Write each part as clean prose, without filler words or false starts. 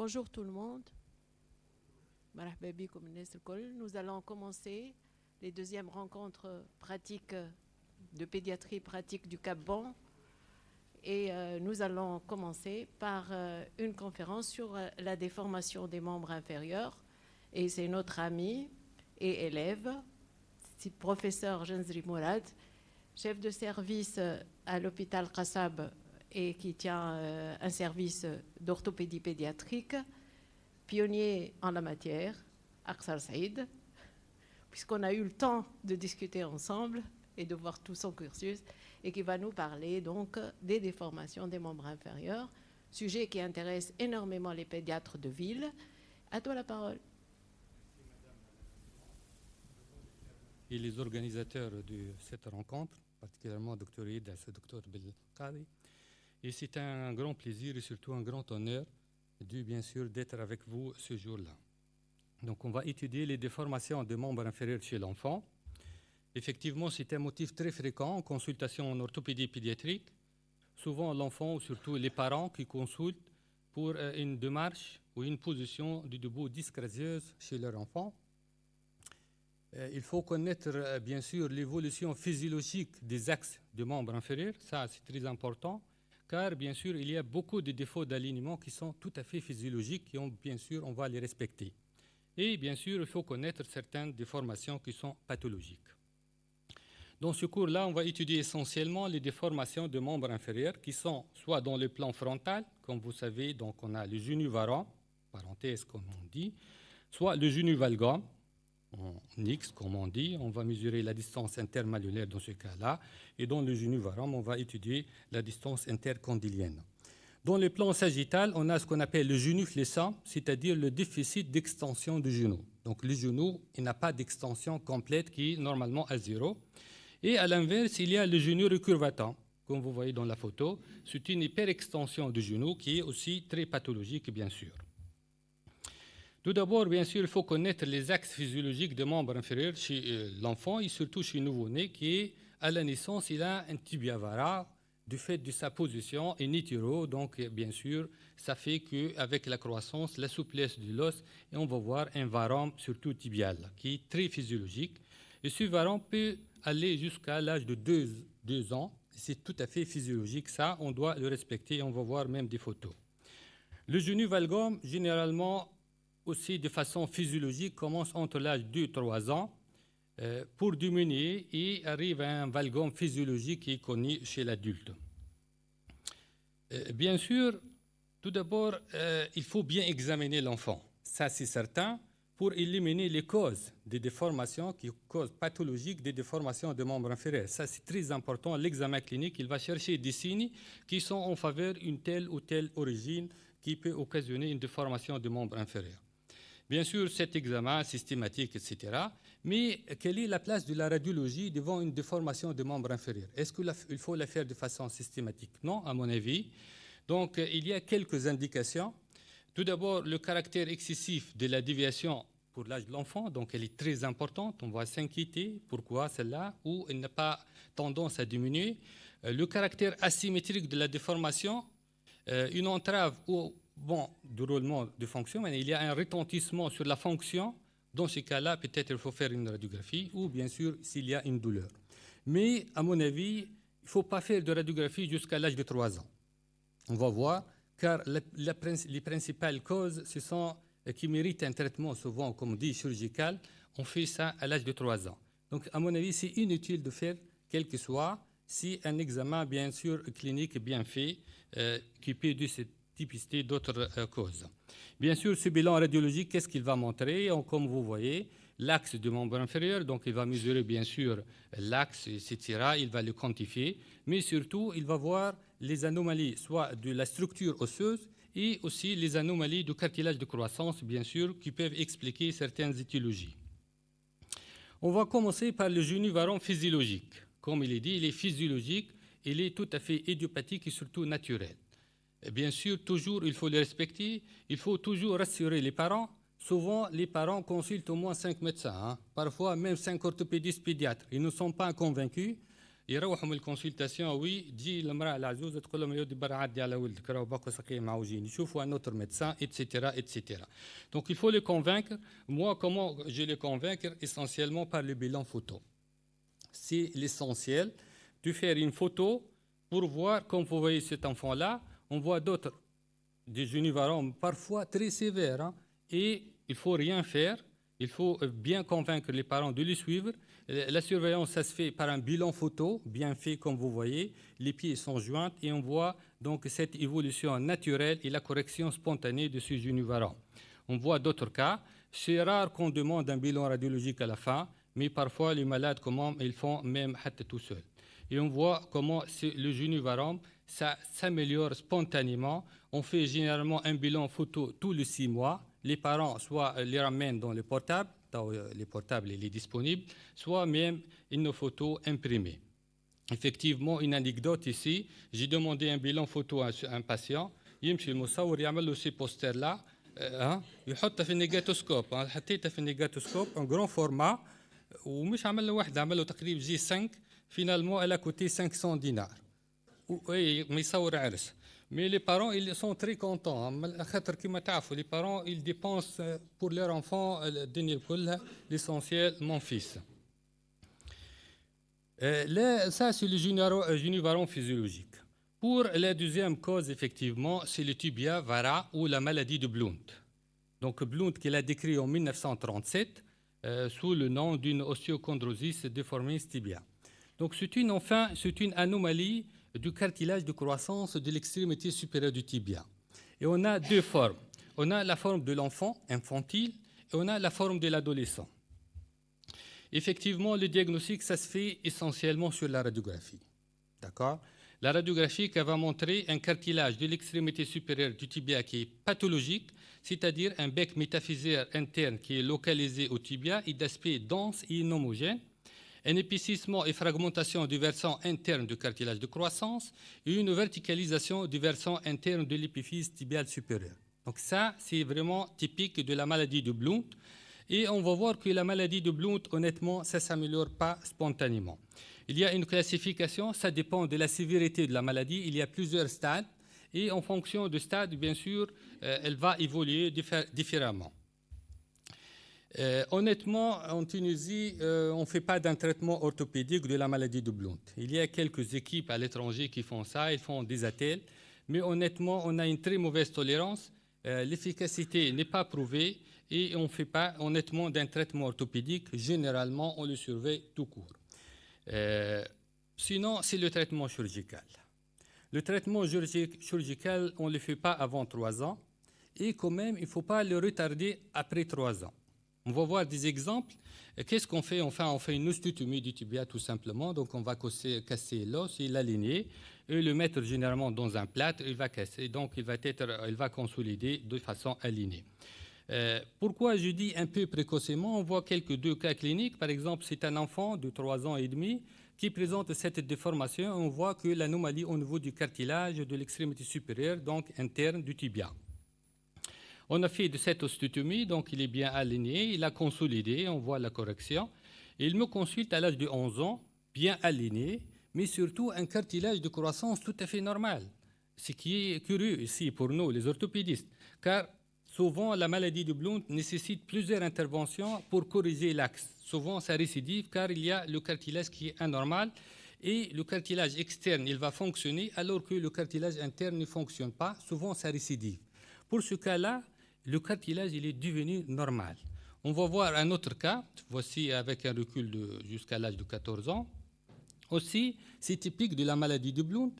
Bonjour tout le monde. Nous allons commencer les deuxièmes rencontres pratiques de pédiatrie pratique du Cap-Bon. Et nous allons commencer par une conférence sur la déformation des membres inférieurs. Et c'est notre ami et élève, c'est professeur Jenzri Mourad, chef de service à l'hôpital Qassab et qui tient un service d'orthopédie pédiatrique, pionnier en la matière, Aksar Saïd, puisqu'on a eu le temps de discuter ensemble et de voir tout son cursus, et qui va nous parler donc des déformations des membres inférieurs, sujet qui intéresse énormément les pédiatres de ville. À toi la parole. Et les organisateurs de cette rencontre, particulièrement Dr. Ida et Dr. Belkadi. Et c'est un grand plaisir et surtout un grand honneur, bien sûr, d'être avec vous ce jour-là. Donc, on va étudier les déformations des membres inférieurs chez l'enfant. Effectivement, c'est un motif très fréquent en consultation en orthopédie pédiatrique. Souvent, l'enfant ou surtout les parents qui consultent pour une démarche ou une position du debout disgracieuse chez leur enfant. Il faut connaître, bien sûr, l'évolution physiologique des axes des membres inférieurs. Ça, c'est très important, car, bien sûr, il y a beaucoup de défauts d'alignement qui sont tout à fait physiologiques et, bien sûr, on va les respecter. Et, bien sûr, il faut connaître certaines déformations qui sont pathologiques. Dans ce cours-là, on va étudier essentiellement les déformations de membres inférieurs qui sont soit dans le plan frontal, comme vous savez, donc on a le genou varan, parenthèse comme on dit, soit le genou valgum, en X, comme on dit, on va mesurer la distance intermalléolaire dans ce cas-là, et dans le genou varan, on va étudier la distance intercondylienne. Dans le plan sagittal, on a ce qu'on appelle le genou flécin, c'est-à-dire le déficit d'extension du genou. Donc le genou, il n'a pas d'extension complète qui est normalement à 0. Et à l'inverse, il y a le genou recurvatant, comme vous voyez dans la photo. C'est une hyperextension du genou qui est aussi très pathologique, bien sûr. Tout d'abord, bien sûr, il faut connaître les axes physiologiques des membres inférieurs chez l'enfant et surtout chez le nouveau-né qui est, à la naissance, il a un tibia vara du fait de sa position in utero. Donc, bien sûr, ça fait qu'avec la croissance, la souplesse de l'os, et on va voir un varan surtout tibial qui est très physiologique. Et ce varan peut aller jusqu'à l'âge de 2 ans. C'est tout à fait physiologique. Ça, on doit le respecter. On va voir même des photos. Le genou valgum, généralement, aussi de façon physiologique, commence entre l'âge de 2-3 ans pour diminuer et arrive à un valgum physiologique qui est connu chez l'adulte. Bien sûr, tout d'abord, il faut bien examiner l'enfant. Ça, c'est certain, pour éliminer les causes des déformations, qui causes pathologiques des déformations des membres inférieurs. Ça, c'est très important. L'examen clinique, il va chercher des signes qui sont en faveur d'une telle ou telle origine qui peut occasionner une déformation des membres inférieurs. Bien sûr, cet examen systématique, etc. Mais quelle est la place de la radiologie devant une déformation des membres inférieurs? Est-ce qu'il faut la faire de façon systématique? Non, à mon avis. Donc, il y a quelques indications. Tout d'abord, le caractère excessif de la déviation pour l'âge de l'enfant, donc elle est très importante. On va s'inquiéter. Pourquoi celle-là? Ou elle n'a pas tendance à diminuer. Le caractère asymétrique de la déformation, une entrave ou du roulement de fonction, mais il y a un retentissement sur la fonction. Dans ce cas-là, peut-être il faut faire une radiographie ou bien sûr s'il y a une douleur. Mais à mon avis, il ne faut pas faire de radiographie jusqu'à l'âge de 3 ans. On va voir, car les principales causes, ce sont qui méritent un traitement souvent, comme on dit, chirurgical. On fait ça à l'âge de 3 ans. Donc, à mon avis, c'est inutile de faire, quel que soit, si un examen, bien sûr, clinique bien fait, qui peut dépister d'autres causes. Bien sûr, ce bilan radiologique, qu'est-ce qu'il va montrer? Comme vous voyez, l'axe du membre inférieur, donc il va mesurer bien sûr l'axe, etc. Il va le quantifier, mais surtout, il va voir les anomalies, soit de la structure osseuse et aussi les anomalies du cartilage de croissance, bien sûr, qui peuvent expliquer certaines étiologies. On va commencer par le genou varan physiologique. Comme il est dit, il est physiologique, il est tout à fait idiopathique et surtout naturel. Bien sûr, toujours, il faut le respecter. Il faut toujours rassurer les parents. Souvent, les parents consultent au moins 5 médecins, parfois même 5 orthopédistes pédiatres. Ils ne sont pas convaincus. يروحوا من الكونسلتاسيون وي تجي المراه العجوزه تقول لهم يا ودي برا عدي على ولدك راهو باقي ساقيه معوجين يشوفوا ان اوتر médecin etc. Donc il faut les convaincre. Moi comment je les convaincre? Essentiellement par le bilan photo. C'est l'essentiel de faire une photo pour voir, comme vous voyez cet enfant là, on voit d'autres des univaromes parfois très sévères, hein, et il faut rien faire. Il faut bien convaincre les parents de les suivre. La surveillance, ça se fait par un bilan photo, bien fait comme vous voyez. Les pieds sont joints et on voit donc cette évolution naturelle et la correction spontanée de ce univaron. On voit d'autres cas. C'est rare qu'on demande un bilan radiologique à la fin, mais parfois les malades, comment ils font même tout seuls. Et on voit comment le univaron, ça s'améliore spontanément. On fait généralement un bilan photo tous les 6 mois. Les parents soit les ramènent dans les portables il est disponible, soit même une photo imprimée. Effectivement, une anecdote ici, j'ai demandé un bilan photo à un patient, يمشي المصور يعمل له ces posters là, يحطها في النيجاتوسكوب، حطيتها في النيجاتوسكوب en grand format ومش عمل له واحدة، عمل له تقريبا جي 5 finalement elle a coûté 500 dinars. Oui, mais يصور عرس. Mais les parents, ils sont très contents. Les parents, ils dépensent pour leur enfant l'essentiel, mon fils. Là, ça, c'est le junivaron physiologique. Pour la deuxième cause, effectivement, c'est le tibia vara ou la maladie de Blount. Donc, Blount, qu'il a décrit en 1937 sous le nom d'une osteochondrosis deformis tibia. Donc, c'est une anomalie du cartilage de croissance de l'extrémité supérieure du tibia. Et on a 2 formes. On a la forme de l'enfant infantile et on a la forme de l'adolescent. Effectivement, le diagnostic, ça se fait essentiellement sur la radiographie. D'accord? La radiographie qui va montrer un cartilage de l'extrémité supérieure du tibia qui est pathologique, c'est-à-dire un bec métaphysaire interne qui est localisé au tibia et d'aspect dense et inhomogène, un épaississement et fragmentation du versant interne du cartilage de croissance et une verticalisation du versant interne de l'épiphyse tibiale supérieure. Donc ça, c'est vraiment typique de la maladie de Blount. Et on va voir que la maladie de Blount, honnêtement, ça ne s'améliore pas spontanément. Il y a une classification, ça dépend de la sévérité de la maladie. Il y a plusieurs stades et en fonction du stade, bien sûr, elle va évoluer différemment. Honnêtement, en Tunisie, on ne fait pas d'un traitement orthopédique de la maladie de Blount. Il y a quelques équipes à l'étranger qui font ça, ils font des attelles, mais honnêtement, on a une très mauvaise tolérance. L'efficacité n'est pas prouvée et on ne fait pas honnêtement d'un traitement orthopédique. Généralement, on le surveille tout court. Sinon, c'est le traitement chirurgical. Le traitement chirurgical, on ne le fait pas avant 3 ans et quand même, il ne faut pas le retarder après 3 ans. On va voir des exemples. Qu'est-ce qu'on fait? Enfin, on fait une ostéotomie du tibia tout simplement. Donc, on va casser l'os et l'aligner et le mettre généralement dans un plâtre. Il va casser. Donc, il va consolider de façon alignée. Pourquoi je dis un peu précocement? On voit quelques 2 cas cliniques. Par exemple, c'est un enfant de 3 ans et demi qui présente cette déformation. On voit que l'anomalie au niveau du cartilage de l'extrémité supérieure, donc interne du tibia. On a fait de cette ostéotomie, donc il est bien aligné, il a consolidé, on voit la correction. Et il me consulte à l'âge de 11 ans, bien aligné, mais surtout un cartilage de croissance tout à fait normal. Ce qui est curieux ici pour nous, les orthopédistes, car souvent la maladie de Blount nécessite plusieurs interventions pour corriger l'axe. Souvent ça récidive car il y a le cartilage qui est anormal et le cartilage externe il va fonctionner alors que le cartilage interne ne fonctionne pas. Souvent ça récidive. Pour ce cas-là, le cartilage il est devenu normal. On va voir un autre cas, voici avec un recul jusqu'à l'âge de 14 ans. Aussi, c'est typique de la maladie de Blount.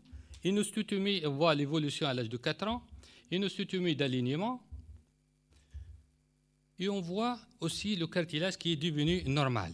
Une ostéotomie, on voit l'évolution à l'âge de 4 ans, une ostéotomie d'alignement, et on voit aussi le cartilage qui est devenu normal.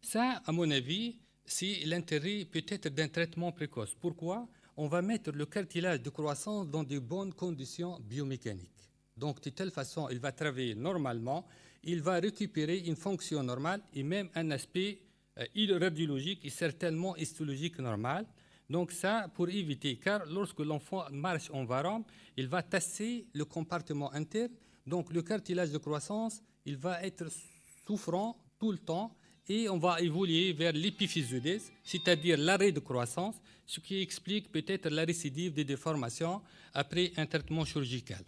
Ça, à mon avis, c'est l'intérêt peut-être d'un traitement précoce. Pourquoi? On va mettre le cartilage de croissance dans de bonnes conditions biomécaniques. Donc, de telle façon, il va travailler normalement, il va récupérer une fonction normale et même un aspect radiologique et certainement histologique normal. Donc ça, pour éviter, car lorsque l'enfant marche en varan, il va tasser le compartiment interne. Donc le cartilage de croissance, il va être souffrant tout le temps et on va évoluer vers l'épiphysodèse, c'est-à-dire l'arrêt de croissance, ce qui explique peut-être la récidive des déformations après un traitement chirurgical.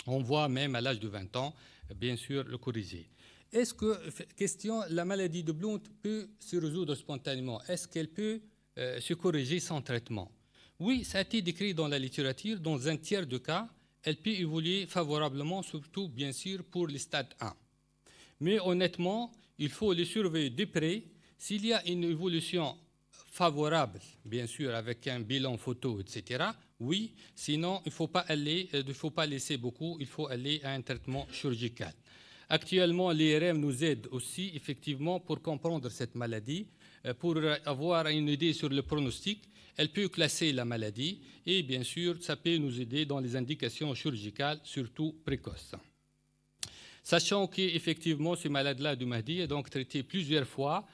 On voit même à l'âge de 20 ans, bien sûr, le corriger. Est-ce que, question, la maladie de Blount peut se résoudre spontanément? Est-ce qu'elle peut se corriger sans traitement? Oui, ça a été décrit dans la littérature. Dans un tiers de cas, elle peut évoluer favorablement, surtout, bien sûr, pour les stades 1. Mais honnêtement, il faut les surveiller de près. S'il y a une évolution favorable, bien sûr, avec un bilan photo, etc., oui. Sinon, il ne faut pas laisser beaucoup. Il faut aller à un traitement chirurgical. Actuellement, l'IRM nous aide aussi, effectivement, pour comprendre cette maladie, pour avoir une idée sur le pronostic. Elle peut classer la maladie et, bien sûr, ça peut nous aider dans les indications chirurgicales, surtout précoces. Sachant qu'effectivement, ce malade-là du Mahdi est donc traité plusieurs fois,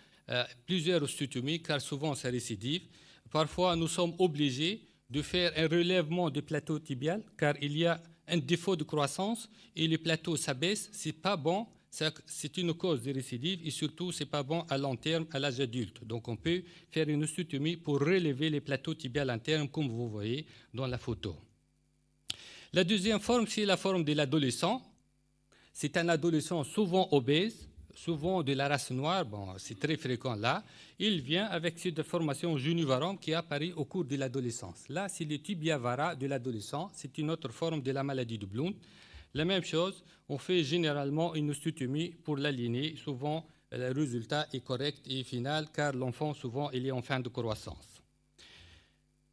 plusieurs osteotomies, car souvent c'est récidive. Parfois, nous sommes obligés de faire un relèvement du plateau tibial, car il y a un défaut de croissance et le plateau s'abaisse. Ce n'est pas bon, c'est une cause de récidive et surtout, ce n'est pas bon à long terme, à l'âge adulte. Donc, on peut faire une osteotomie pour relever les plateaux tibiales internes, comme vous voyez dans la photo. La deuxième forme, c'est la forme de l'adolescent. C'est un adolescent souvent obèse, souvent de la race noire, bon, c'est très fréquent là. Il vient avec cette déformation genivarum qui apparaît au cours de l'adolescence. Là, c'est le tibia vara de l'adolescent. C'est une autre forme de la maladie de Blount. La même chose, on fait généralement une osteotomie pour l'aligner. Souvent, le résultat est correct et final, car l'enfant, souvent, il est en fin de croissance.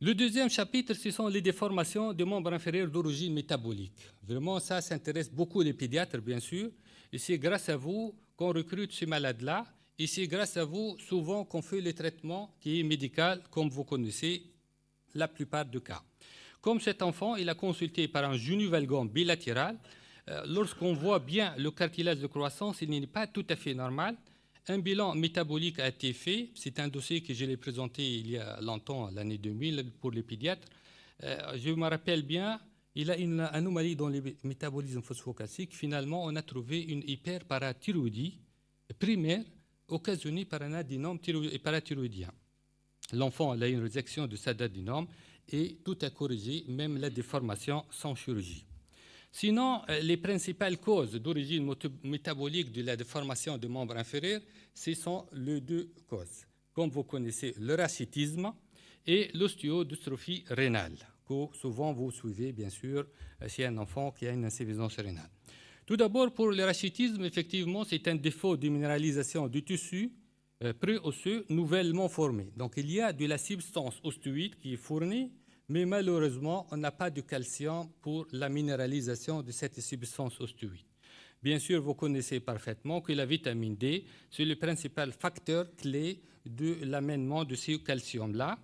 Le deuxième chapitre, ce sont les déformations des membres inférieurs d'origine métabolique. Vraiment, ça s'intéresse beaucoup les pédiatres, bien sûr. Et c'est grâce à vous qu'on recrute ces malades-là. Et c'est grâce à vous, souvent, qu'on fait le traitement qui est médical, comme vous connaissez la plupart des cas. Comme cet enfant, il a consulté par un genou-valgum bilatéral. Lorsqu'on voit bien le cartilage de croissance, il n'est pas tout à fait normal. Un bilan métabolique a été fait. C'est un dossier que je l'ai présenté il y a longtemps, l'année 2000, pour les pédiatres. Je me rappelle bien, il a une anomalie dans le métabolisme phosphocalcique. Finalement, on a trouvé une hyperparathyroïdie primaire occasionnée par un adénome parathyroïdien. L'enfant a une résection de cet adénome et tout a corrigé, même la déformation sans chirurgie. Sinon, les principales causes d'origine métabolique de la déformation du membre inférieur, ce sont les deux causes. Comme vous connaissez, le rachitisme et l'ostéodystrophie rénale, que souvent vous suivez, bien sûr, chez un enfant qui a une insuffisance rénale. Tout d'abord, pour le rachitisme, effectivement, c'est un défaut de minéralisation du tissu préosseux nouvellement formé. Donc, il y a de la substance ostéoïde qui est fournie, mais malheureusement, on n'a pas de calcium pour la minéralisation de cette substance ostéoïde. Bien sûr, vous connaissez parfaitement que la vitamine D, c'est le principal facteur clé de l'amènement de ce calcium-là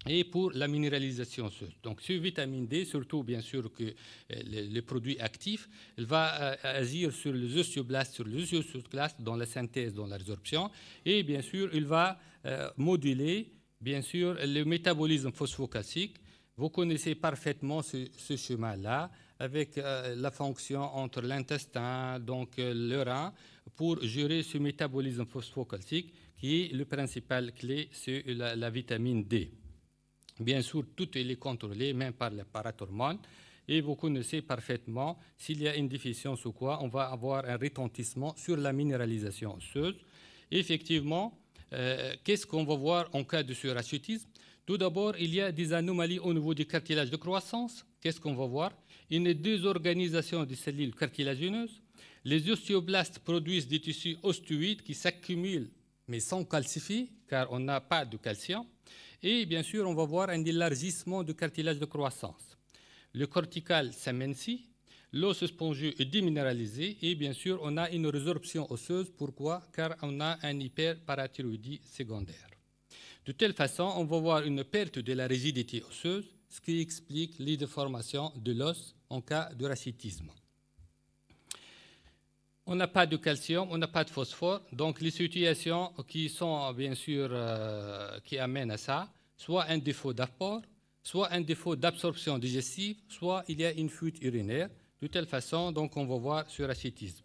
et pour la minéralisation osseuse. Donc, ce vitamine D, surtout bien sûr que les produits actifs, il va agir sur les ostéoblastes, sur les osteoclastes dans la synthèse, dans la résorption, et bien sûr, il va moduler, bien sûr, le métabolisme phosphocalcique. Vous connaissez parfaitement ce schéma-là, avec la fonction entre l'intestin, donc le rein, pour gérer ce métabolisme phosphocalcique, qui est le principal clé, c'est la vitamine D. Bien sûr, tout est contrôlé, même par les parathormones, et vous connaissez parfaitement, s'il y a une déficience ou quoi, on va avoir un retentissement sur la minéralisation osseuse. Effectivement, qu'est-ce qu'on va voir en cas de surachitisme? Tout d'abord, il y a des anomalies au niveau du cartilage de croissance. Qu'est-ce qu'on va voir? Une désorganisation des cellules cartilagineuses. Les ostéoblastes produisent des tissus ostéoïdes qui s'accumulent, mais sans calcifier, car on n'a pas de calcium. Et bien sûr, on va voir un élargissement du cartilage de croissance. Le cortical s'amincit, l'os spongieux est déminéralisé, et bien sûr, on a une résorption osseuse. Pourquoi? Car on a un hyperparathyroïdie secondaire. De telle façon, on va voir une perte de la rigidité osseuse, ce qui explique les déformations de l'os en cas de rachitisme. On n'a pas de calcium, on n'a pas de phosphore, donc les situations qui sont bien sûr qui amènent à ça, soit un défaut d'apport, soit un défaut d'absorption digestive, soit il y a une fuite urinaire. De telle façon, donc on va voir ce rachitisme.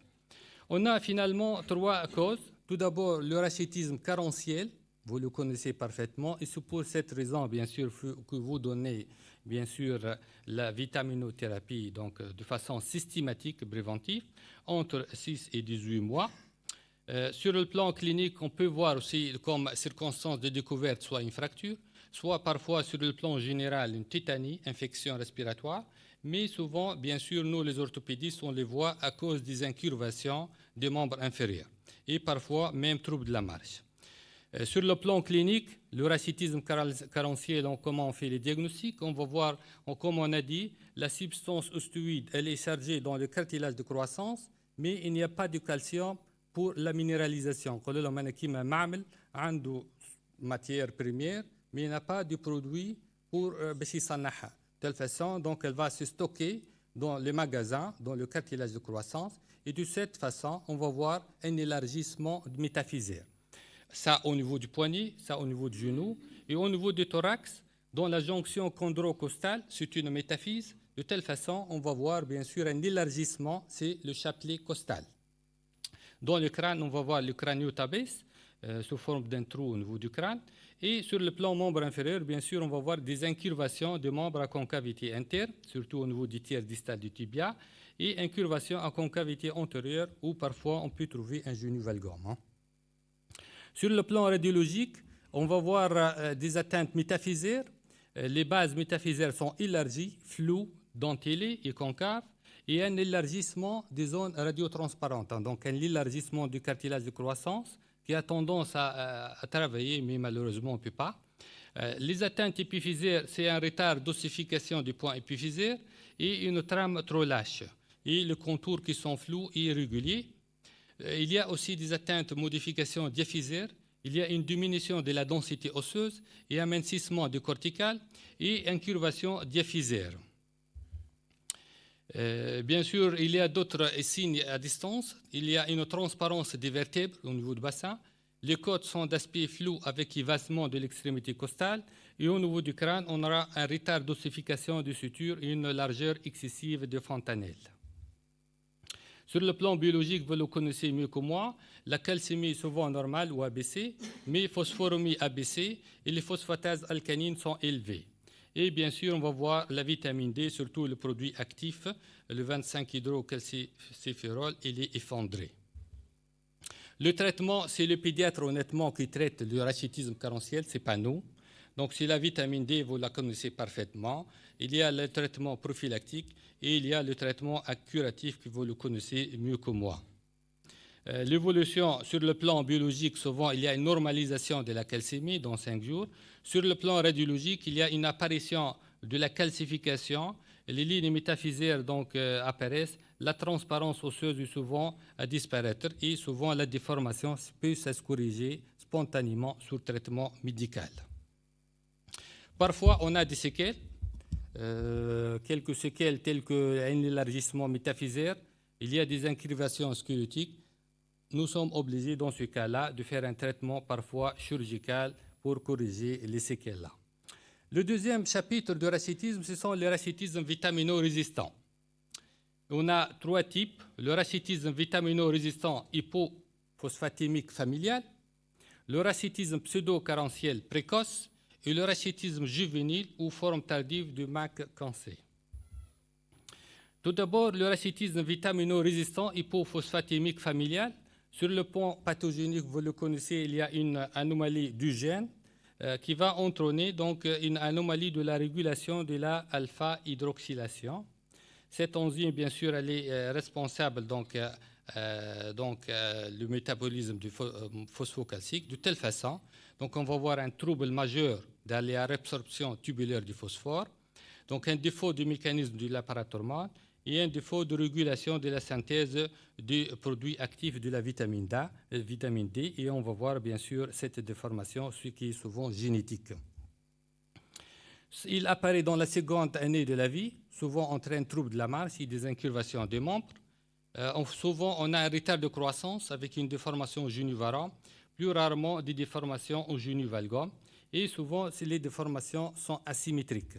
On a finalement trois causes Tout d'abord, le rachitisme carentiel, vous le connaissez parfaitement, et c'est pour cette raison, bien sûr, que vous donnez, bien sûr, la vitaminothérapie donc, de façon systématique, préventive, entre 6 et 18 mois. Sur le plan clinique, on peut voir aussi comme circonstance de découverte soit une fracture, soit parfois sur le plan général une tétanie, infection respiratoire, mais souvent, bien sûr, nous les orthopédistes, on les voit à cause des incurvations des membres inférieurs et parfois même troubles de la marche. Sur le plan clinique, le rachitisme carentiel, comment on fait les diagnostics? On va voir, comme on a dit, la substance ostéoïde, elle est chargée dans le cartilage de croissance, mais il n'y a pas de calcium pour la minéralisation. On a une matière première, mais il n'y a pas de produit pour de telle façon, donc elle va se stocker dans les magasins, dans le cartilage de croissance, et de cette façon, on va voir un élargissement métaphysaire. Ça au niveau du poignet, ça au niveau du genou, et au niveau du thorax, dans la jonction chondrocostale, c'est une métaphyse. De telle façon, on va voir bien sûr un élargissement, c'est le chapelet costal. Dans le crâne, on va voir le craniotabès sous forme d'un trou au niveau du crâne. Et sur le plan membre inférieur, bien sûr, on va voir des incurvations de membres à concavité interne, surtout au niveau du tiers distal du tibia, et incurvations à concavité antérieure, où parfois on peut trouver un genou valgum. Sur le plan radiologique, on va voir des atteintes métaphysaires. Les bases métaphysaires sont élargies, floues, dentellées et concaves, et un élargissement des zones radiotransparentes, donc un élargissement du cartilage de croissance qui a tendance à travailler, mais malheureusement on ne peut pas. Les atteintes épiphysaires, c'est un retard d'ossification du point épiphysaire et une trame trop lâche, et les contours qui sont flous et irréguliers. Il y a aussi des atteintes modifications diaphysaires, il y a une diminution de la densité osseuse et un amincissement du cortical et incurvation diaphysaire. Bien sûr, il y a d'autres signes à distance. Il y a une transparence des vertèbres au niveau du bassin. Les côtes sont d'aspect flou avec évasement de l'extrémité costale. Et au niveau du crâne, on aura un retard d'ossification des sutures et une largeur excessive de fontanelle. Sur le plan biologique, vous le connaissez mieux que moi, la calcémie est souvent normale ou abaissée, mais phosphorémie abaissée et les phosphatases alcanines sont élevées. Et bien sûr, on va voir la vitamine D, surtout le produit actif, le 25-hydrocalciférol, il est effondré. Le traitement, c'est le pédiatre honnêtement qui traite le rachitisme carentiel, ce n'est pas nous. Donc c'est la vitamine D, vous la connaissez parfaitement. Il y a le traitement prophylactique et il y a le traitement curatif que vous le connaissez mieux que moi. L'évolution sur le plan biologique, souvent il y a une normalisation de la calcémie dans 5 jours. Sur le plan radiologique, il y a une apparition de la calcification, les lignes métaphysaires donc apparaissent, la transparence osseuse est souvent à disparaître et souvent la déformation peut se corriger spontanément sous traitement médical. Parfois, on a des séquelles, quelques séquelles telles qu'un élargissement métaphysaire, il y a des incurvations squelettiques. Nous sommes obligés dans ce cas-là de faire un traitement parfois chirurgical pour corriger les séquelles-là. Le deuxième chapitre de rachitisme, ce sont les rachitismes vitamino-résistants. On a 3 types, le rachitisme vitamino-résistant hypophosphatémique familial, le rachitisme pseudo-carentiel précoce et le rachitisme juvénile ou forme tardive du MAC-cancer. Tout d'abord, le rachitisme vitamino-résistant hypophosphatémique familial. Sur le plan pathogénique, vous le connaissez, il y a une anomalie du gène qui va entraîner donc une anomalie de la régulation de la alpha-hydroxylation. Cette enzyme, bien sûr, elle est responsable le métabolisme du phosphocalcique de telle façon. Donc, on va voir un trouble majeur dans la réabsorption tubulaire du phosphore, donc un défaut du mécanisme de l'apparatormone et un défaut de régulation de la synthèse du produit actif de la vitamine D, et on va voir bien sûr cette déformation, ce qui est souvent génétique. Il apparaît dans la seconde année de la vie, souvent entraîne trouble de la marche et des incurvations des membres. Souvent, on a un retard de croissance avec une déformation au genou varan, plus rarement des déformations au genou valgum, et souvent, les déformations sont asymétriques.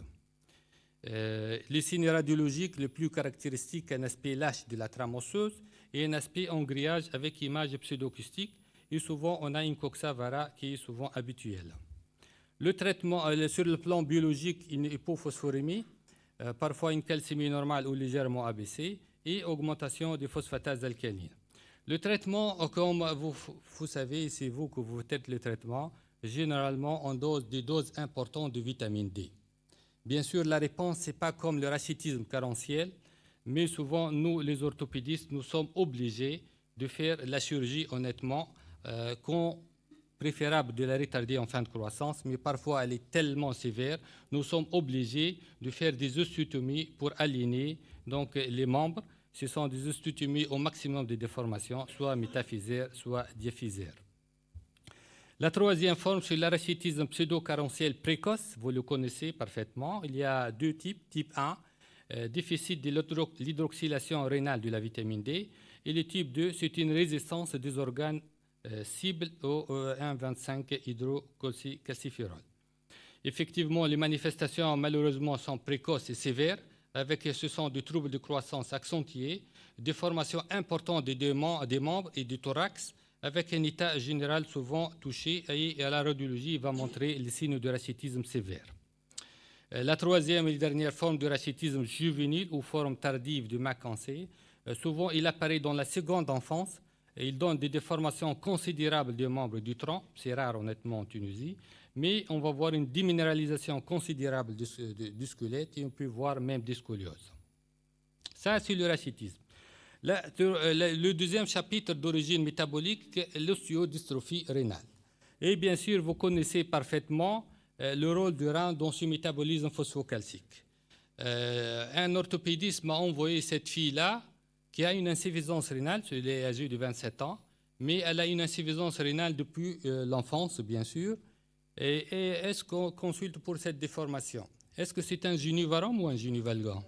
Les signes radiologiques les plus caractéristiques, un aspect lâche de la trame osseuse et un aspect en grillage avec image pseudoacoustique. et souvent on a une coxa vara qui est souvent habituelle. Le traitement sur le plan biologique, une hypophosphorémie, parfois une calcémie normale ou légèrement abaissée, et augmentation des phosphatases alcalines. Le traitement, comme vous savez, c'est vous que vous faites le traitement, généralement en des doses importantes de vitamine D. Bien sûr, la réponse, ce n'est pas comme le rachitisme carentiel, mais souvent, nous, les orthopédistes, nous sommes obligés de faire la chirurgie honnêtement, préférable de la retarder en fin de croissance, mais parfois elle est tellement sévère, nous sommes obligés de faire des osteotomies pour aligner donc, les membres. Ce sont des osteotomies au maximum de déformation, soit métaphysaire, soit diaphysaire. La troisième forme, c'est l'arachitisme pseudo-carentiel précoce, vous le connaissez parfaitement. Il y a deux types. Type 1, déficit de l'hydroxylation rénale de la vitamine D, et le type 2, c'est une résistance des organes cibles au 1,25 hydrocalciférol. Effectivement, les manifestations malheureusement sont précoces et sévères, avec ce sont des troubles de croissance accentués, des formations importantes des membres et du thorax, avec un état général souvent touché, et à la radiologie il va montrer les signes de rachitisme sévère. La troisième et dernière forme de rachitisme juvénile ou forme tardive de Mackenzie, souvent il apparaît dans la seconde enfance. Et il donne des déformations considérables des membres du tronc, c'est rare honnêtement en Tunisie, mais on va voir une déminéralisation considérable du squelette et on peut voir même des scolioses. Ça, c'est le rachitisme. Le deuxième chapitre d'origine métabolique, l'ostéodystrophie rénale. Et bien sûr, vous connaissez parfaitement le rôle du rein dans ce métabolisme phosphocalcique. Un orthopédiste m'a envoyé cette fille-là, qui a une insuffisance rénale, elle est âgée de 27 ans, mais elle a une insuffisance rénale depuis l'enfance, bien sûr. Et est-ce qu'on consulte pour cette déformation? Est-ce que c'est un génuvarum ou un génuvalgum?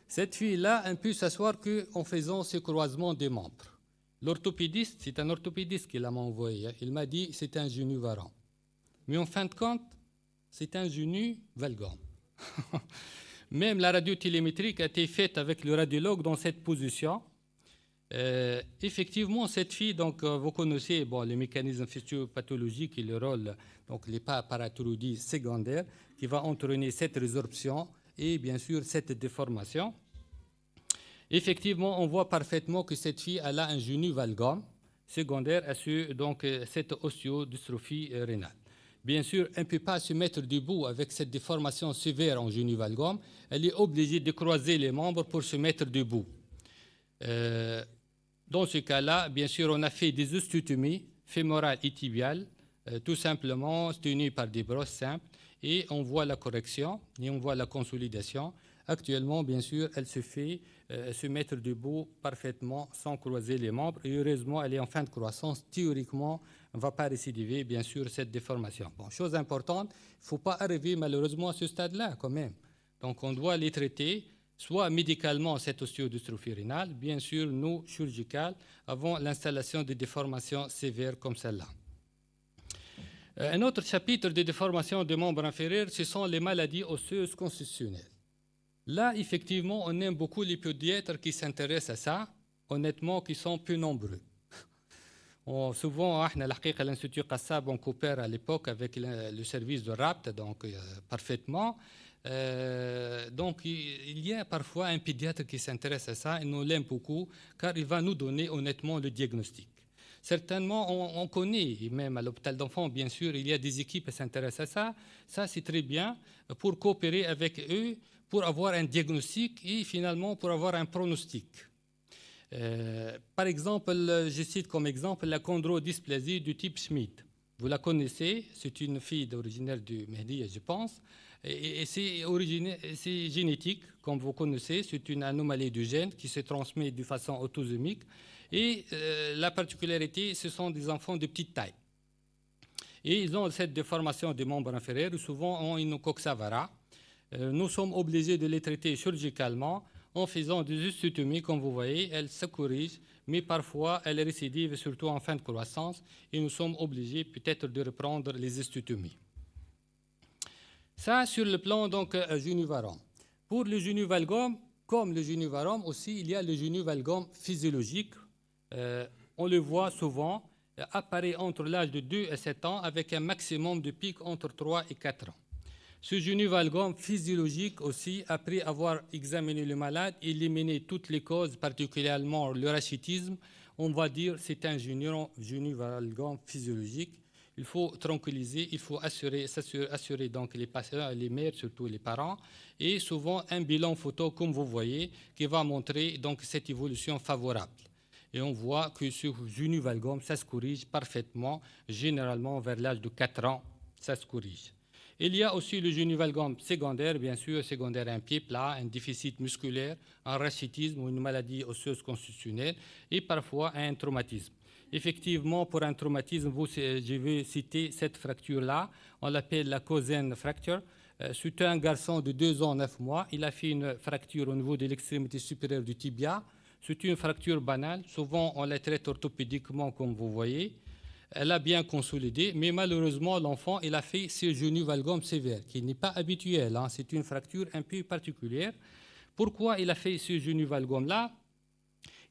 Cette fille-là, elle peut s'asseoir qu'en faisant ce croisement des membres. L'orthopédiste, c'est un orthopédiste qui l'a envoyé. Il m'a dit que c'est un génuvarum. Mais en fin de compte, c'est un génuvalgum. Même la radiotélémétrie a été faite avec le radiologue dans cette position. Effectivement, cette fille, donc, vous connaissez les mécanismes physiopathologiques et le rôle, donc les parathyroïdies secondaires, qui va entraîner cette résorption et bien sûr cette déformation. Effectivement, on voit parfaitement que cette fille elle a un génuvalgum secondaire à cette ostéodystrophie rénale. Bien sûr, elle ne peut pas se mettre debout avec cette déformation sévère en génuvalgum. Elle est obligée de croiser les membres pour se mettre debout. Dans ce cas-là, bien sûr, on a fait des osteotomies fémorales et tibiales, tout simplement tenues par des brosses simples, et on voit la correction et on voit la consolidation. Actuellement, bien sûr, elle se fait se mettre debout parfaitement sans croiser les membres. Et heureusement, elle est en fin de croissance. Théoriquement, on ne va pas récidiver, bien sûr, cette déformation. Bon, chose importante, il ne faut pas arriver malheureusement à ce stade-là quand même. Donc, on doit les traiter, soit médicalement, cette ostéodystrophie rénale, bien sûr, nous, chirurgical, avant l'installation de déformations sévères comme celle-là. Un autre chapitre des déformations des membres inférieurs, ce sont les maladies osseuses constitutionnelles. Là, effectivement, on aime beaucoup les pédiatres qui s'intéressent à ça, honnêtement, qui sont peu nombreux. Souvent, à l'Institut Qassab, on coopère à l'époque avec le service de RAPT, donc parfaitement. Donc, il y a parfois un pédiatre qui s'intéresse à ça et nous l'aime beaucoup, car il va nous donner honnêtement le diagnostic. Certainement, on connaît, et même à l'hôpital d'enfants, bien sûr, il y a des équipes qui s'intéressent à ça. Ça, c'est très bien pour coopérer avec eux, pour avoir un diagnostic et finalement pour avoir un pronostic. Par exemple, je cite comme exemple la chondrodysplasie du type Schmidt. Vous la connaissez, c'est une fille originaire du Mehdi, je pense, et c'est génétique, comme vous connaissez, c'est une anomalie du gène qui se transmet de façon autosomique. Et la particularité, ce sont des enfants de petite taille. Et ils ont cette déformation des membres inférieurs, souvent ont une coxa vara. Nous sommes obligés de les traiter chirurgicalement en faisant des osteotomies, comme vous voyez, elles se corrigent, mais parfois elles récidivent, surtout en fin de croissance, et nous sommes obligés peut-être de reprendre les osteotomies. Ça, sur le plan donc génuvarum. Pour le génuvalgum, comme le genou valgum aussi, il y a le genou valgum physiologique. On le voit souvent, apparaît entre l'âge de 2 et 7 ans avec un maximum de pic entre 3 et 4 ans. Ce genou valgum physiologique aussi, après avoir examiné le malade, éliminé toutes les causes, particulièrement le rachitisme, on va dire que c'est un genou valgum physiologique. Il faut tranquilliser, il faut assurer donc les patients, les mères, surtout les parents, et souvent un bilan photo, comme vous voyez, qui va montrer donc cette évolution favorable. Et on voit que ce genou valgum, ça se corrige parfaitement, généralement vers l'âge de 4 ans, ça se corrige. Il y a aussi le genou valgum secondaire, bien sûr, secondaire un pied plat, un déficit musculaire, un rachitisme ou une maladie osseuse constitutionnelle et parfois un traumatisme. Effectivement, pour un traumatisme, je vais citer cette fracture-là, on l'appelle la Cosen fracture. C'est un garçon de 2 ans, 9 mois, il a fait une fracture au niveau de l'extrémité supérieure du tibia. C'est une fracture banale, souvent on la traite orthopédiquement comme vous voyez. Elle a bien consolidé, mais malheureusement, l'enfant, il a fait ce genou valgum sévère, qui n'est pas habituel. Hein. C'est une fracture un peu particulière. Pourquoi il a fait ce genou valgum-là?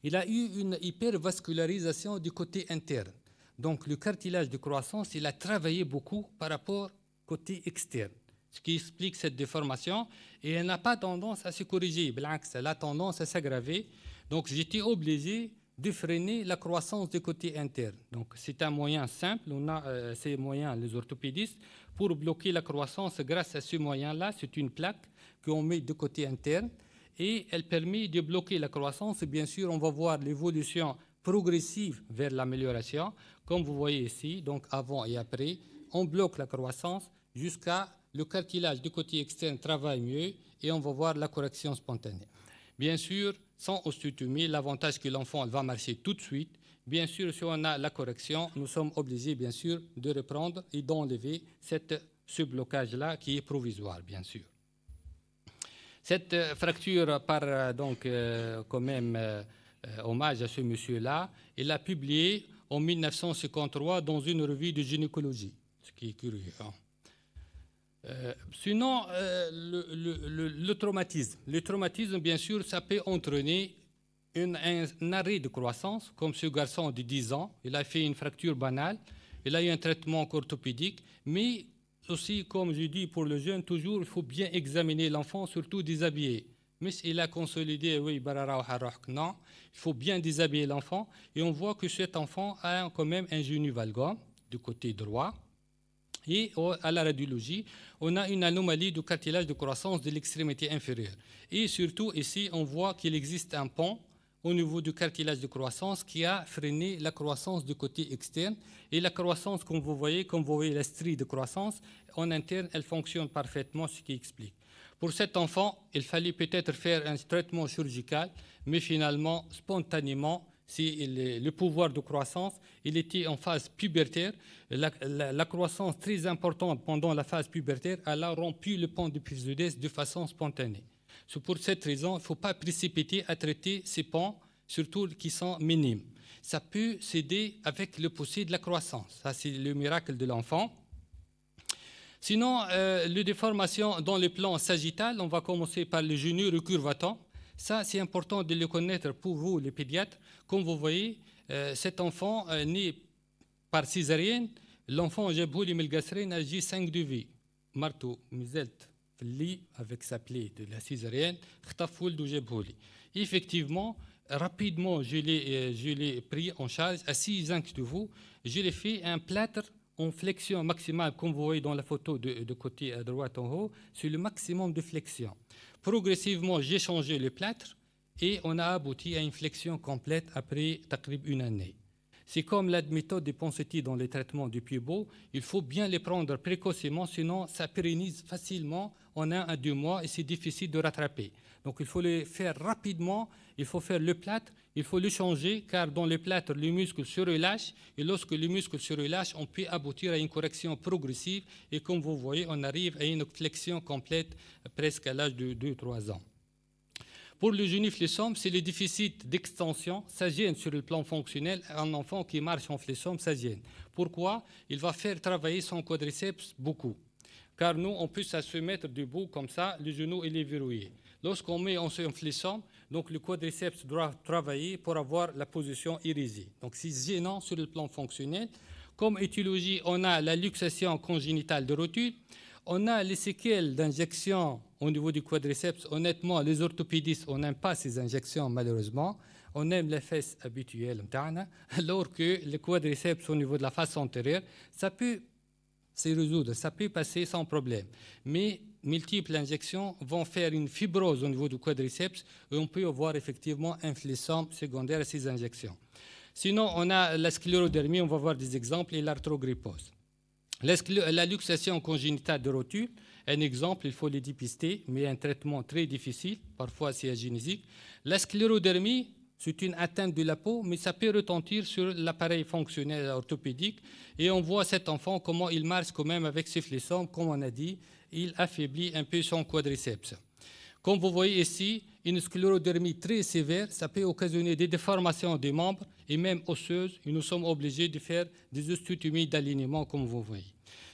Il a eu une hypervascularisation du côté interne. Donc, le cartilage de croissance, il a travaillé beaucoup par rapport au côté externe, ce qui explique cette déformation. Et elle n'a pas tendance à se corriger. Elle a tendance à s'aggraver. Donc, j'étais obligé de freiner la croissance du côté interne. Donc, c'est un moyen simple. On a ces moyens, les orthopédistes, pour bloquer la croissance grâce à ce moyen-là. C'est une plaque qu'on met du côté interne et elle permet de bloquer la croissance. Et bien sûr, on va voir l'évolution progressive vers l'amélioration. Comme vous voyez ici, donc avant et après, on bloque la croissance jusqu'à le cartilage du côté externe travaille mieux et on va voir la correction spontanée. Bien sûr, sans ostéotomie, l'avantage que l'enfant va marcher tout de suite. Bien sûr, si on a la correction, nous sommes obligés, bien sûr, de reprendre et d'enlever ce blocage-là qui est provisoire, bien sûr. Cette fracture par donc quand même hommage à ce monsieur-là. Il a publié en 1953 dans une revue de gynécologie, ce qui est curieux. Hein. Sinon, le traumatisme. Le traumatisme, bien sûr, ça peut entraîner un arrêt de croissance, comme ce garçon de 10 ans. Il a fait une fracture banale, il a eu un traitement orthopédique, mais aussi, comme je dis pour le jeune, toujours, il faut bien examiner l'enfant, surtout déshabiller. Mais il a consolidé, oui, non, il faut bien déshabiller l'enfant. Et on voit que cet enfant a quand même un genou valgum du côté droit. Et à la radiologie, on a une anomalie du cartilage de croissance de l'extrémité inférieure. Et surtout, ici, on voit qu'il existe un pont au niveau du cartilage de croissance qui a freiné la croissance du côté externe. Et la croissance, comme vous voyez la strie de croissance, en interne, elle fonctionne parfaitement, ce qui explique. Pour cet enfant, il fallait peut-être faire un traitement chirurgical, mais finalement, spontanément, c'est le pouvoir de croissance. Il était en phase pubertaire. La croissance très importante pendant la phase pubertaire, elle a rompu le pont du physiodes de façon spontanée. C'est pour cette raison, il ne faut pas précipiter à traiter ces ponts, surtout qui sont minimes. Ça peut s'aider avec le poussé de la croissance. Ça, c'est le miracle de l'enfant. Sinon, les déformations dans le plan sagittal, on va commencer par le genou recurvatant. Ça, c'est important de le connaître pour vous, les pédiatres. Comme vous voyez, cet enfant né par césarienne, l'enfant Jebhouli Melgasrin a J5 de vie. Marteau, Mizelt, Fli, avec sa plaie de la césarienne, Khtafoul de Jebhouli. Effectivement, rapidement, je l'ai pris en charge à 6 ans de vous. Je l'ai fait un plâtre en flexion maximale, comme vous voyez dans la photo de côté à droite en haut, c'est le maximum de flexion. Progressivement, j'ai changé le plâtre et on a abouti à une flexion complète après takrib une année. C'est comme la méthode des Ponseti dans les traitements du pied-beau, il faut bien les prendre précocement, sinon ça pérennise facilement en 1 à 2 mois et c'est difficile de rattraper. Donc il faut les faire rapidement, il faut faire le plâtre, il faut le changer car dans le plâtre, le muscle se relâche et lorsque le muscle se relâche, on peut aboutir à une correction progressive et comme vous voyez, on arrive à une flexion complète presque à l'âge de 2-3 ans. Pour le genuflexum, c'est le déficit d'extension, ça gêne sur le plan fonctionnel. Un enfant qui marche en flexum, ça gêne. Pourquoi? Il va faire travailler son quadriceps beaucoup. Car nous, on peut se mettre debout comme ça, le genou il est verrouillé. lorsqu'on met en fléchant, donc le quadriceps doit travailler pour avoir la position irisée. Donc c'est gênant sur le plan fonctionnel. Comme étiologie, on a la luxation congénitale de rotule, on a les séquelles d'injection au niveau du quadriceps. Honnêtement, les orthopédistes, on n'aime pas ces injections malheureusement. On aime les fesses habituelles, alors que le quadriceps au niveau de la face antérieure, ça peut se résoudre, ça peut passer sans problème. Mais multiples injections vont faire une fibrose au niveau du quadriceps et on peut avoir effectivement un fléchissement secondaire à ces injections. Sinon, on a la sclérodermie, on va voir des exemples, et l'arthrogrypose. La luxation congénitale de rotule, un exemple, il faut les dépister, mais un traitement très difficile, parfois c'est agénésique. La sclérodermie, c'est une atteinte de la peau, mais ça peut retentir sur l'appareil fonctionnel orthopédique. Et on voit cet enfant, comment il marche quand même avec ses fléchissons, comme on a dit, il affaiblit un peu son quadriceps. Comme vous voyez ici, une sclérodermie très sévère, ça peut occasionner des déformations des membres et même osseuses. Et nous sommes obligés de faire des osteotomies d'alignement, comme vous voyez.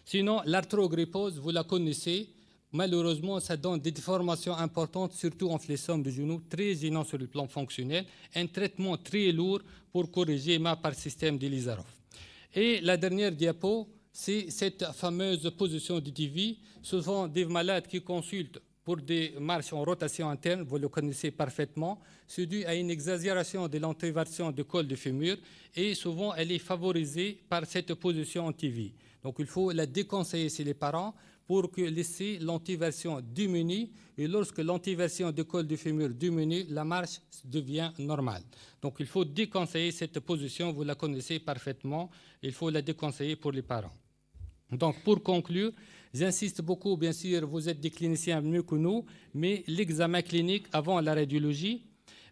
Sinon, l'arthrogrypose, vous la connaissez. Malheureusement, ça donne des déformations importantes, surtout en fléchissement de genoux, très gênant sur le plan fonctionnel. Un traitement très lourd pour corriger par système d'Elizarov. Et la dernière diapo, c'est cette fameuse position de Divi. Souvent, des malades qui consultent pour des marches en rotation interne, vous le connaissez parfaitement, c'est dû à une exagération de l'antéversion du col du fémur et souvent elle est favorisée par cette position anti-vie. Donc il faut la déconseiller chez les parents pour que laisser l'antéversion diminuer et lorsque l'antéversion du col du fémur diminue, la marche devient normale. Donc il faut déconseiller cette position, vous la connaissez parfaitement, il faut la déconseiller pour les parents. Donc, pour conclure, j'insiste beaucoup, bien sûr, vous êtes des cliniciens mieux que nous, mais l'examen clinique avant la radiologie,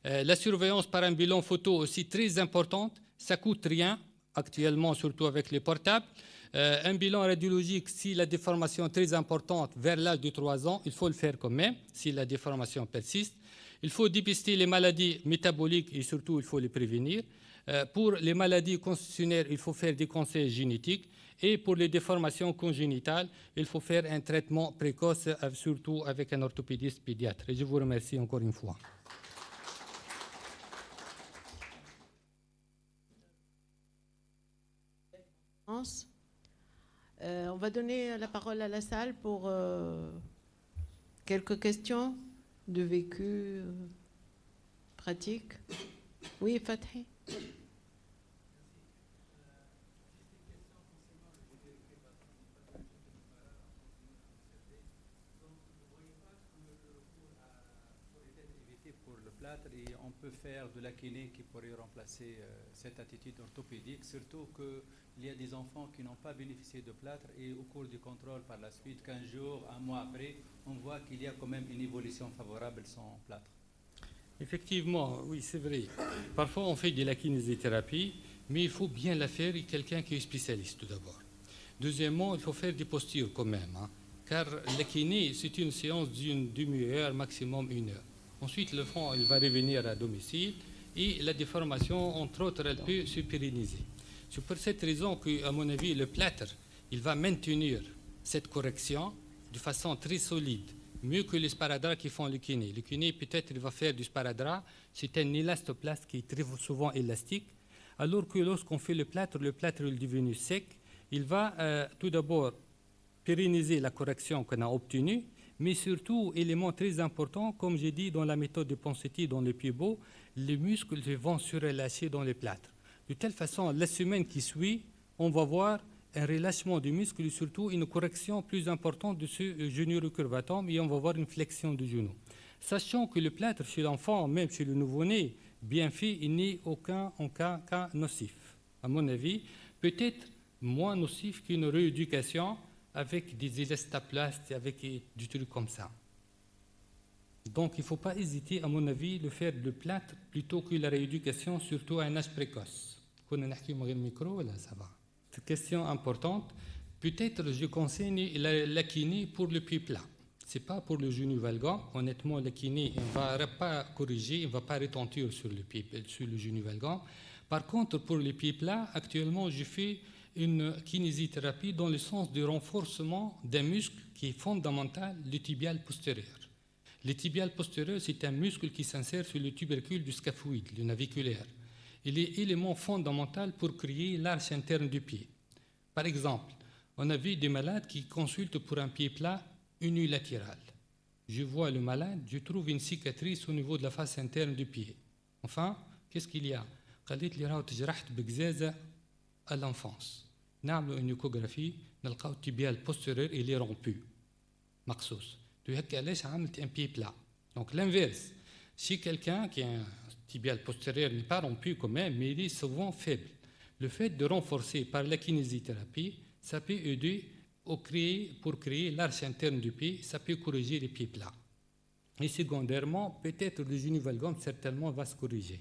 la surveillance par un bilan photo aussi très importante, ça ne coûte rien, actuellement, surtout avec les portables. Un bilan radiologique, si la déformation est très importante vers l'âge de 3 ans, il faut le faire quand même, si la déformation persiste. Il faut dépister les maladies métaboliques et surtout, il faut les prévenir. Pour les maladies constitutionnelles, il faut faire des conseils génétiques. Et pour les déformations congénitales, il faut faire un traitement précoce, surtout avec un orthopédiste pédiatre. Et je vous remercie encore une fois. On va donner la parole à la salle pour quelques questions de vécu pratique. Oui, Fathi. Et on peut faire de la kiné qui pourrait remplacer cette attitude orthopédique, surtout qu'il y a des enfants qui n'ont pas bénéficié de plâtre et au cours du contrôle par la suite, 15 jours, un mois après, on voit qu'il y a quand même une évolution favorable sans plâtre. Effectivement, oui, c'est vrai. Parfois, on fait de la kinésithérapie, mais il faut bien la faire avec quelqu'un qui est spécialiste tout d'abord. Deuxièmement, il faut faire des postures quand même, car la kiné, c'est une séance d'une demi-heure, maximum 1 heure. Ensuite, l'enfant il va revenir à domicile et la déformation, entre autres, elle peut se pérenniser. C'est pour cette raison qu'à mon avis, le plâtre, il va maintenir cette correction de façon très solide, mieux que les sparadraps qui font le kiné. Le kiné, peut-être, il va faire du sparadrap, c'est un élastoplaste qui est très souvent élastique, alors que lorsqu'on fait le plâtre est devenu sec, il va tout d'abord pérenniser la correction qu'on a obtenue, mais surtout, élément très important, comme j'ai dit dans la méthode de Ponseti, dans le Pied-Beau, les muscles vont se relâcher dans les plâtres. De telle façon, la semaine qui suit, on va voir un relâchement du muscle et surtout une correction plus importante de ce genou recurvatum et on va voir une flexion du genou. Sachant que le plâtre chez l'enfant, même chez le nouveau-né, bien fait, il n'est aucun cas nocif. À mon avis, peut-être moins nocif qu'une rééducation avec des élastaplastes, avec du truc comme ça. Donc, il ne faut pas hésiter, à mon avis, de faire le plâtre plutôt que la rééducation, surtout à un âge précoce. C'est une question importante. Peut-être je conseille la kiné pour le pied plat. Ce n'est pas pour le genou valgant. Honnêtement, la kiné ne va pas corriger, il ne va pas retentir sur le genou valgant. Par contre, pour les pieds plats, actuellement, je fais une kinésithérapie dans le sens du renforcement d'un muscle qui est fondamental, le tibial postérieur. Le tibial postérieur, c'est un muscle qui s'insère sur le tubercule du scaphoïde, le naviculaire. Il est élément fondamental pour créer l'arche interne du pied. Par exemple, on a vu des malades qui consultent pour un pied plat unilatéral. Je vois le malade, je trouve une cicatrice au niveau de la face interne du pied. Enfin, qu'est-ce qu'il y a? قالت لي راهو تجرحت بقزازة à l'enfance. نعملوا une échographie, نلقاو tibial postérieur il est rompu. مقصوص. Tu هكا علاش عملت un pied plat. Donc l'inverse, si quelqu'un qui a un tibial postérieur n'est pas rompu quand même, mais il est souvent faible. Le fait de renforcer par la kinésithérapie, ça peut aider pour créer l'arche interne du pied, ça peut corriger les pieds plats. Et secondairement, peut-être le genou valgum certainement va se corriger.